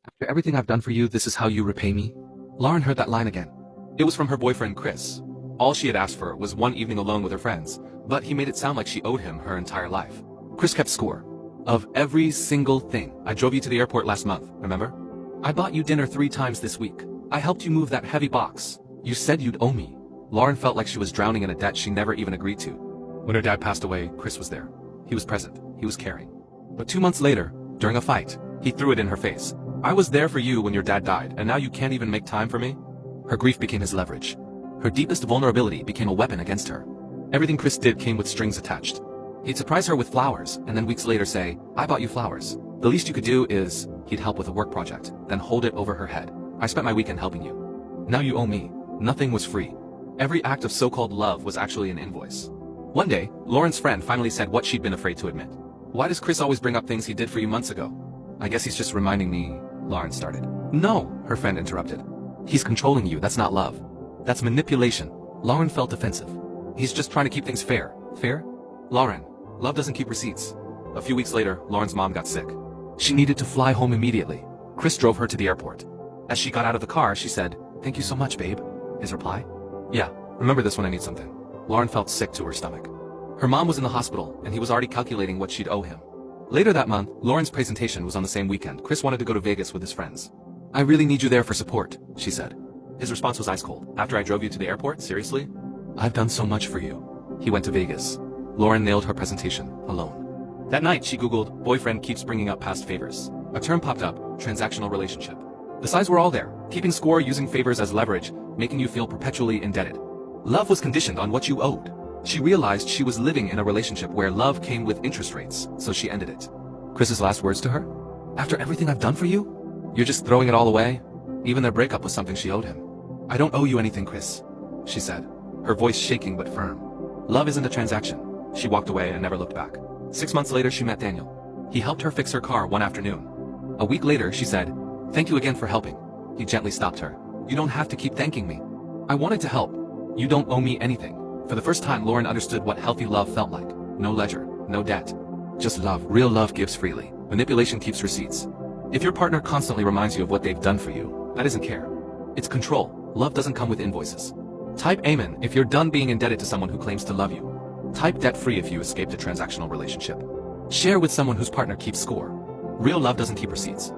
After everything I've done for you, this is how you repay me? Lauren heard that line again. It was from her boyfriend, Chris. All she had asked for was one evening alone with her friends, but he made it sound like she owed him her entire life. Chris kept score. Of every single thing. I drove you to the airport last month, remember? I bought you dinner 3 times this week. I helped you move that heavy box. You said you'd owe me. Lauren felt like she was drowning in a debt she never even agreed to. When her dad passed away, Chris was there. He was present. He was caring. But 2 months later, during a fight, he threw it in her face. I was there for you when your dad died, and now you can't even make time for me? Her grief became his leverage. Her deepest vulnerability became a weapon against her. Everything Chris did came with strings attached. He'd surprise her with flowers, and then weeks later say, I bought you flowers. The least you could do is, he'd help with a work project, then hold it over her head. I spent my weekend helping you. Now you owe me. Nothing was free. Every act of so-called love was actually an invoice. One day, Lauren's friend finally said what she'd been afraid to admit. Why does Chris always bring up things he did for you months ago? I guess he's just reminding me, Lauren started. No, her friend interrupted. He's controlling you, that's not love. That's manipulation. Lauren felt defensive. He's just trying to keep things fair. Fair? Lauren, love doesn't keep receipts. A few weeks later, Lauren's mom got sick. She needed to fly home immediately. Chris drove her to the airport. As she got out of the car, she said, Thank you so much, babe. His reply? Yeah, remember this when I need something. Lauren felt sick to her stomach. Her mom was in the hospital, and he was already calculating what she'd owe him. Later that month, Lauren's presentation was on the same weekend. Chris wanted to go to Vegas with his friends. I really need you there for support, she said. His response was ice cold. After I drove you to the airport? Seriously? I've done so much for you. He went to Vegas. Lauren nailed her presentation, alone. That night, she Googled, boyfriend keeps bringing up past favors. A term popped up, transactional relationship. The signs were all there, keeping score, using favors as leverage, making you feel perpetually indebted. Love was conditioned on what you owed. She realized she was living in a relationship where love came with interest rates, so she ended it. Chris's last words to her? After everything I've done for you? You're just throwing it all away? Even their breakup was something she owed him. I don't owe you anything, Chris, she said, her voice shaking but firm. Love isn't a transaction. She walked away and never looked back. 6 months later, she met Daniel. He helped her fix her car one afternoon. A week later, she said, Thank you again for helping. He gently stopped her. You don't have to keep thanking me. I wanted to help. You don't owe me anything. For the first time, Lauren understood what healthy love felt like. No ledger, no debt. Just love. Real love gives freely. Manipulation keeps receipts. If your partner constantly reminds you of what they've done for you, that isn't care. It's control. Love doesn't come with invoices. Type Amen if you're done being indebted to someone who claims to love you. Type debt-free if you escaped a transactional relationship. Share with someone whose partner keeps score. Real love doesn't keep receipts.